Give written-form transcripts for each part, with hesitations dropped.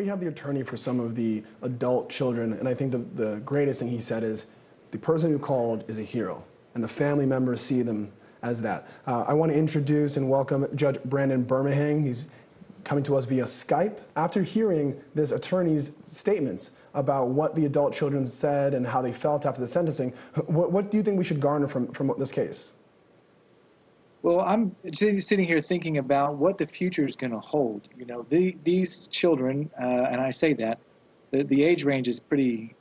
we have the attorney for some of the adult children, and I think the greatest thing he said is, the person who called is a hero, and the family members see them as that. I want to introduce and welcome Judge Brandon Birmingham. He's coming to us via Skype. After hearing this attorney's statements about what the adult children said and how they felt after the sentencing, what do you think we should garner from this case? Well, I'm sitting here thinking about what the future is going to hold. You know, these children, and I say that, the age range is pretty,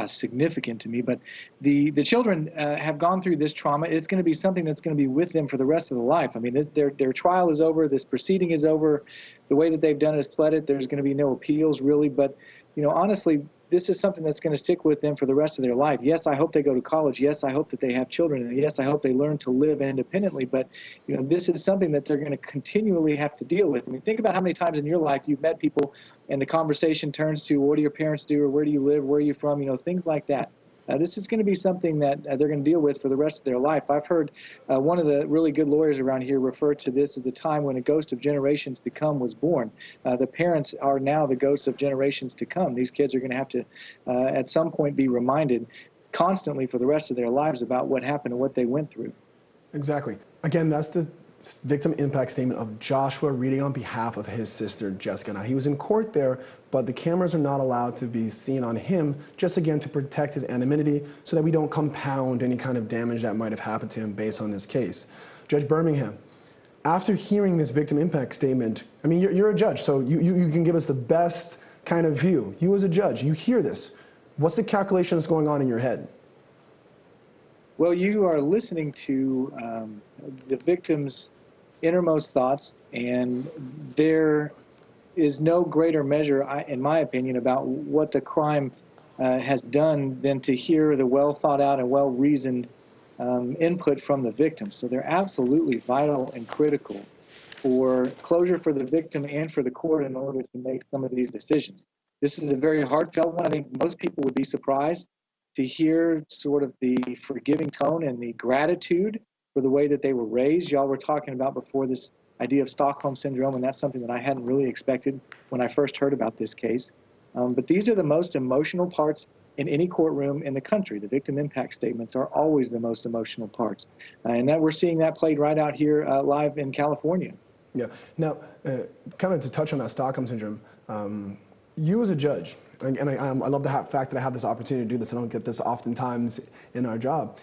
significant to me, but the children have gone through this trauma. It's going to be something that's going to be with them for the rest of their life. I mean, their trial is over, this proceeding is over, the way that they've done is pled it, there's going to be no appeals really, but, you know, honestly, this is something that's going to stick with them for the rest of their life. Yes, I hope they go to college. Yes, I hope that they have children. And yes, I hope they learn to live independently. But, you know, this is something that they're going to continually have to deal with. I mean, think about how many times in your life you've met people and the conversation turns to, what do your parents do, or where do you live, where are you from, you know, things like that. This is going to be something that they're going to deal with for the rest of their life. I've heard one of the really good lawyers around here refer to this as a time when a ghost of generations to come was born. The parents are now the ghosts of generations to come. These kids are going to have to, at some point, be reminded constantly for the rest of their lives about what happened and what they went through. Exactly. Again, that's the victim impact statement of Joshua reading on behalf of his sister, Jessica. Now, he was in court there, but the cameras are not allowed to be seen on him, just again to protect his anonymity so that we don't compound any kind of damage that might have happened to him based on this case. Judge Birmingham, after hearing this victim impact statement, I mean, you're a judge, so you can give us the best kind of view. You as a judge, you hear this. What's the calculation that's going on in your head? Well, you are listening to the victim's innermost thoughts, and there is no greater measure, in my opinion, about what the crime has done than to hear the well thought out and well reasoned input from the victim. So they're absolutely vital and critical for closure for the victim and for the court in order to make some of these decisions. This is a very heartfelt one. I think most people would be surprised to hear sort of the forgiving tone and the gratitude for the way that they were raised. Y'all were talking about before this idea of Stockholm Syndrome, and that's something that I hadn't really expected when I first heard about this case. But these are the most emotional parts in any courtroom in the country. The victim impact statements are always the most emotional parts. And that we're seeing that played right out here live in California. Yeah. Now, kind of to touch on that Stockholm Syndrome, you as a judge, and I love the fact that I have this opportunity to do this. I don't get this oftentimes in our job.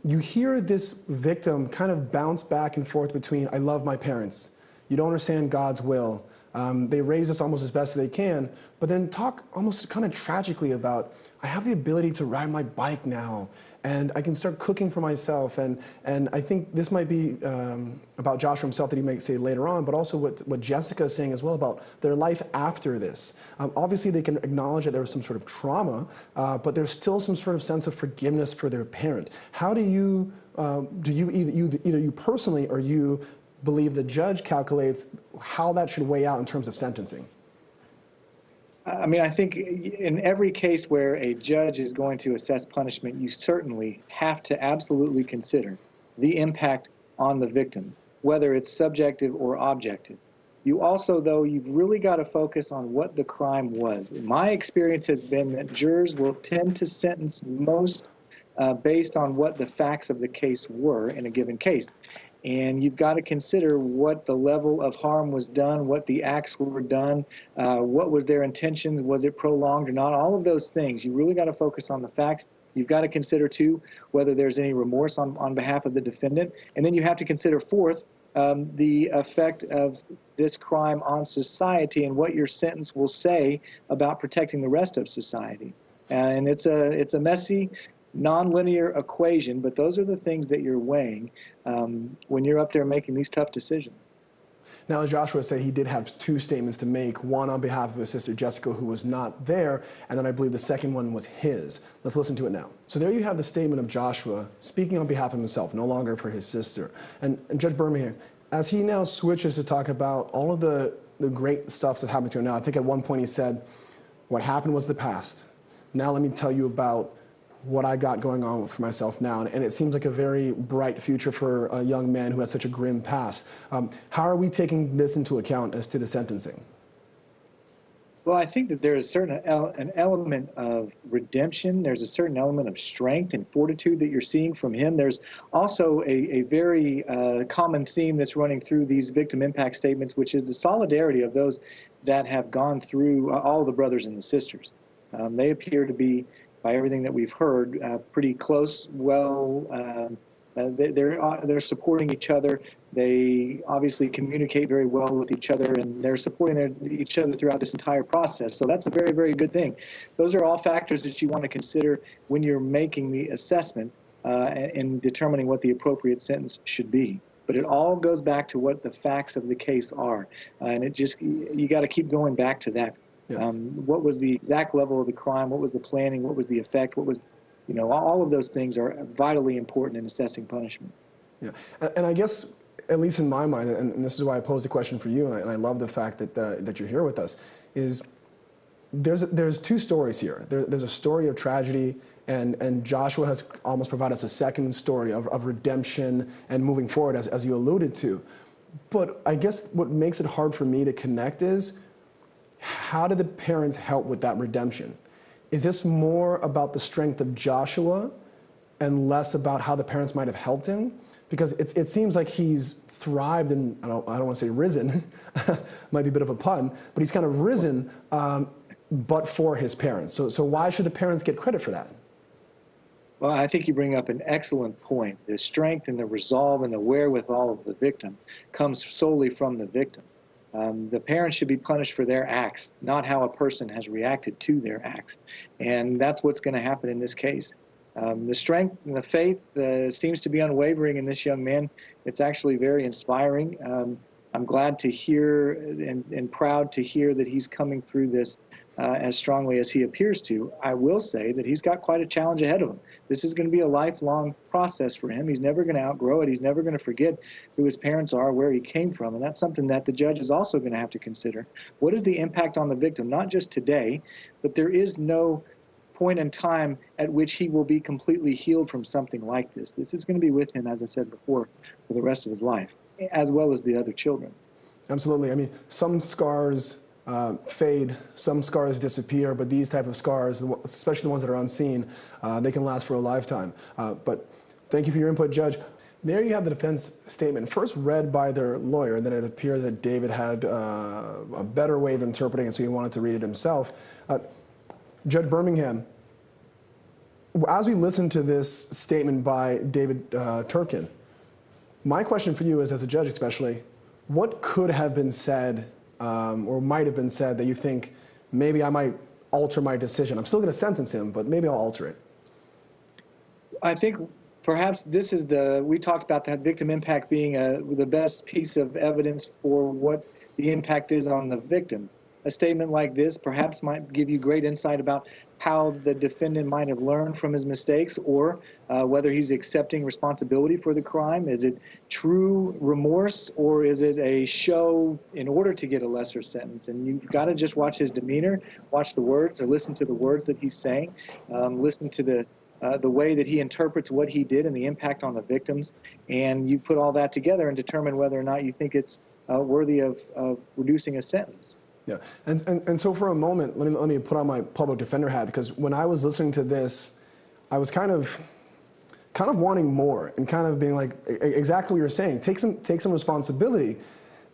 You hear this victim kind of bounce back and forth between, I love my parents, you don't understand God's will, they raise us almost as best as they can, but then talk almost kind of tragically about, I have the ability to ride my bike now, and I can start cooking for myself, and I think this might be about Joshua himself that he might say later on, but also what Jessica is saying as well about their life after this. Obviously they can acknowledge that there was some sort of trauma, but there's still some sort of sense of forgiveness for their parent. How do you either you personally or you believe the judge calculates how that should weigh out in terms of sentencing? I mean, I think in every case where a judge is going to assess punishment, you certainly have to absolutely consider the impact on the victim, whether it's subjective or objective. You also, though, you've really got to focus on what the crime was. My experience has been that jurors will tend to sentence most based on what the facts of the case were in a given case. And you've got to consider what the level of harm was done, what the acts were done, what was their intentions, was it prolonged or not, all of those things. You really got to focus on the facts. You've got to consider, too, whether there's any remorse on behalf of the defendant. And then you have to consider, fourth, the effect of this crime on society and what your sentence will say about protecting the rest of society. And it's a messy, nonlinear equation, but those are the things that you're weighing when you're up there making these tough decisions. Now, as Joshua said, he did have two statements to make, one on behalf of his sister Jessica, who was not there, and then I believe the second one was his. Let's listen to it now. So there you have the statement of Joshua speaking on behalf of himself, no longer for his sister. And Judge Birmingham, as he now switches to talk about all of the great stuff that's happened to him now, I think at one point he said, what happened was the past. Now let me tell you about what I got going on for myself now. And it seems like a very bright future for a young man who has such a grim past. How are we taking this into account as to the sentencing? Well, I think that there is an element of redemption. There's a certain element of strength and fortitude that you're seeing from him. There's also a very common theme that's running through these victim impact statements, which is the solidarity of those that have gone through, all the brothers and the sisters. They appear to be, by everything that we've heard, pretty close, they're supporting each other. They obviously communicate very well with each other, and they're supporting each other throughout this entire process. So that's a very, very good thing. Those are all factors that you want to consider when you're making the assessment and determining what the appropriate sentence should be. But it all goes back to what the facts of the case are, and you got to keep going back to that. Yeah. What was the exact level of the crime? What was the planning? What was the effect? What was all of those things are vitally important in assessing punishment. Yeah, and I guess, at least in my mind, and this is why I posed the question for you, and I love the fact that you're here with us, is there's two stories here. There's a story of tragedy, and Joshua has almost provided us a second story of redemption and moving forward, as you alluded to. But I guess what makes it hard for me to connect is, how did the parents help with that redemption? Is this more about the strength of Joshua and less about how the parents might have helped him? Because it seems like he's thrived and, I don't want to say risen, might be a bit of a pun, but he's kind of risen but for his parents. So why should the parents get credit for that? Well, I think you bring up an excellent point. The strength and the resolve and the wherewithal of the victim comes solely from the victim. The parents should be punished for their acts, not how a person has reacted to their acts. And that's what's going to happen in this case. The strength and the faith seems to be unwavering in this young man. It's actually very inspiring. I'm glad to hear and proud to hear that he's coming through this as strongly as he appears to. I will say that he's got quite a challenge ahead of him. This is going to be a lifelong process for him. He's never going to outgrow it. He's never going to forget who his parents are, where he came from, and that's something that the judge is also going to have to consider. What is the impact on the victim, not just today, but there is no point in time at which he will be completely healed from something like this. This is going to be with him, as I said before, for the rest of his life, as well as the other children. Absolutely. I mean, some scars fade, some scars disappear, but these type of scars, especially the ones that are unseen, they can last for a lifetime. But thank you for your input, Judge. There you have the defense statement, first read by their lawyer, and then it appears that David had a better way of interpreting it, so he wanted to read it himself. Judge Birmingham, as we listen to this statement by David Turpin, my question for you is, as a judge especially, what could have been said or might have been said that you think maybe I might alter my decision? I'm still going to sentence him, but maybe I'll alter it. I think perhaps this is we talked about that victim impact being the best piece of evidence for what the impact is on the victim. A statement like this perhaps might give you great insight about how the defendant might have learned from his mistakes, or whether he's accepting responsibility for the crime. Is it true remorse, or is it a show in order to get a lesser sentence? And you've got to just watch his demeanor, watch the words, or listen to the words that he's saying, listen to the way that he interprets what he did and the impact on the victims, and you put all that together and determine whether or not you think it's worthy of reducing a sentence. Yeah, and so for a moment, let me put on my public defender hat, because when I was listening to this, I was kind of wanting more and kind of being like, exactly what you're saying, take some responsibility.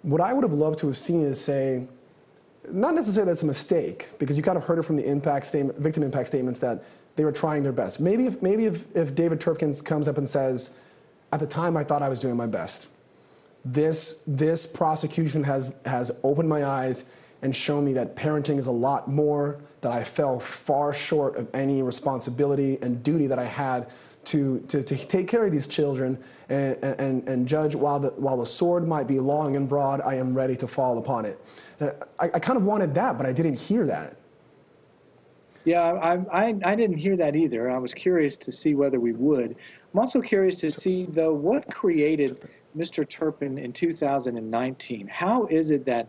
What I would have loved to have seen is say, not necessarily that's a mistake, because you kind of heard it from the victim impact statements that they were trying their best. Maybe if David Turpin comes up and says, at the time I thought I was doing my best. This prosecution has opened my eyes and shown me that parenting is a lot more, that I fell far short of any responsibility and duty that I had to take care of these children. And Judge, while the sword might be long and broad, I am ready to fall upon it. I kind of wanted that, but I didn't hear that. Yeah, I didn't hear that either. I was curious to see whether we would. I'm also curious to see, though, what created Mr. Turpin in 2019. How is it that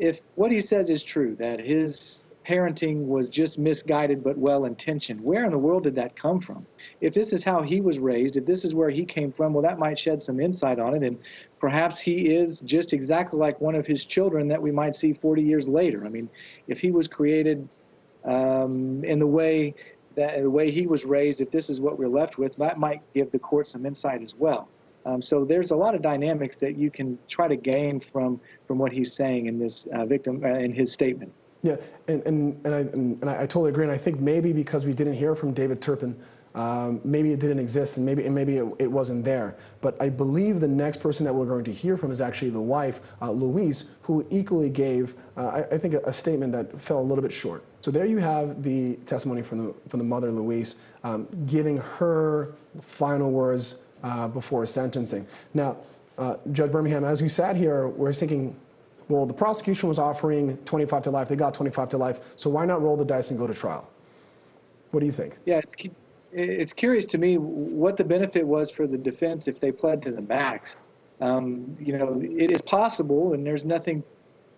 if what he says is true, that his parenting was just misguided but well-intentioned. Where in the world did that come from? If this is how he was raised, if this is where he came from, well, that might shed some insight on it, and perhaps he is just exactly like one of his children that we might see 40 years later. I mean, if he was created in the way he was raised, if this is what we're left with, that might give the court some insight as well. So there's a lot of dynamics that you can try to gain from what he's saying in this victim in his statement. Yeah, and I totally agree. And I think maybe because we didn't hear from David Turpin, maybe it didn't exist, and maybe it wasn't there. But I believe the next person that we're going to hear from is actually the wife, Louise, who equally gave, I think, a statement that fell a little bit short. So there you have the testimony from the mother, Louise, giving her final words before sentencing. Now, Judge Birmingham, as we sat here, we're thinking, well, the prosecution was offering 25 to life. They got 25 to life. So why not roll the dice and go to trial? What do you think? Yeah, it's curious to me what the benefit was for the defense if they pled to the max. You know, it is possible, and there's nothing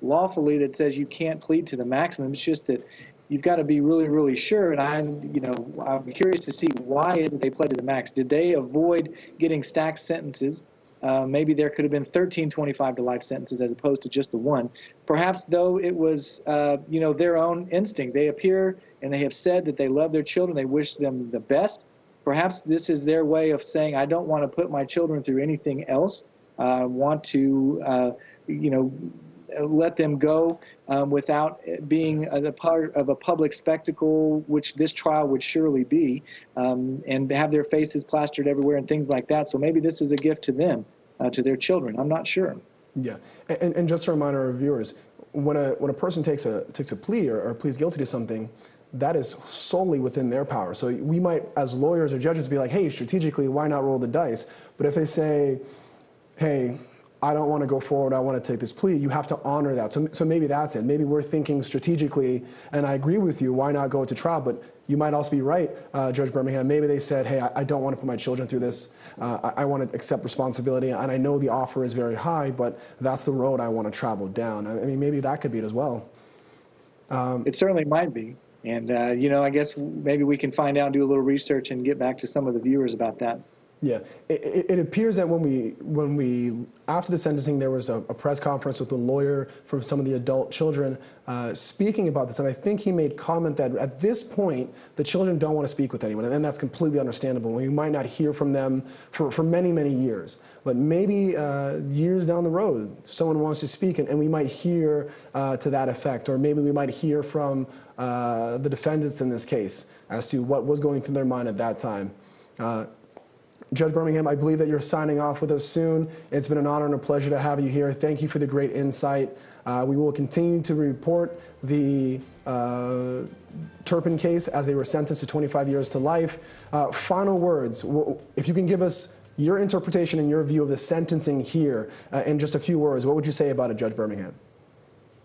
lawfully that says you can't plead to the maximum. It's just that you've got to be really, really sure. And I'm curious to see why is it they pled to the max? Did they avoid getting stacked sentences? Maybe there could have been 13 25 to life sentences as opposed to just the one. Perhaps, though, it was their own instinct. They appear and they have said that they love their children. They wish them the best. Perhaps this is their way of saying, I don't want to put my children through anything else. I want to, let them go without being a part of a public spectacle, which this trial would surely be, and have their faces plastered everywhere and things like that. So maybe this is a gift to them, to their children. I'm not sure. Yeah, and just to remind our viewers, when a person takes a plea or pleads guilty to something, that is solely within their power. So we might, as lawyers or judges, be like, hey, strategically, why not roll the dice? But if they say, hey, I don't want to go forward, I want to take this plea, you have to honor that. So maybe that's it. Maybe we're thinking strategically, and I agree with you, why not go to trial? But you might also be right, Judge Birmingham. Maybe they said, hey, I don't want to put my children through this. I want to accept responsibility, and I know the offer is very high, but that's the road I want to travel down. I mean, maybe that could be it as well. It certainly might be. And, I guess maybe we can find out, do a little research, and get back to some of the viewers about that. Yeah, it appears that when we after the sentencing, there was a press conference with the lawyer for some of the adult children speaking about this, and I think he made comment that at this point the children don't want to speak with anyone, and that's completely understandable. We might not hear from them for many, many years, but maybe years down the road someone wants to speak, and we might hear to that effect, or maybe we might hear from the defendants in this case as to what was going through their mind at that time. Judge Birmingham, I believe that you're signing off with us soon. It's been an honor and a pleasure to have you here. Thank you for the great insight. We will continue to report the Turpin case as they were sentenced to 25 years to life. Final words, if you can give us your interpretation and your view of the sentencing here in just a few words, what would you say about it, Judge Birmingham?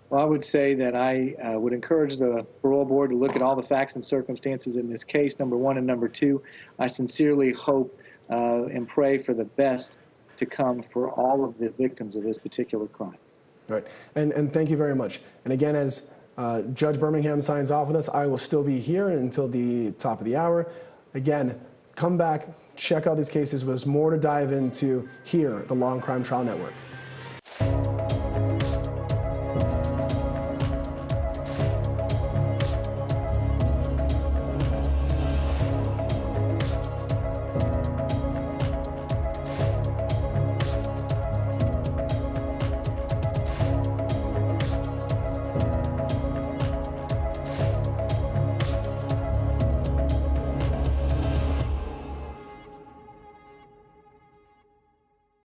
Well, I would say that I would encourage the parole board to look at all the facts and circumstances in this case, number one, and number two, I sincerely hope and pray for the best to come for all of the victims of this particular crime. All right, and thank you very much. And again, as Judge Birmingham signs off with us, I will still be here until the top of the hour. Again, come back, check out these cases. There's more to dive into here at the Law and Crime Trial Network.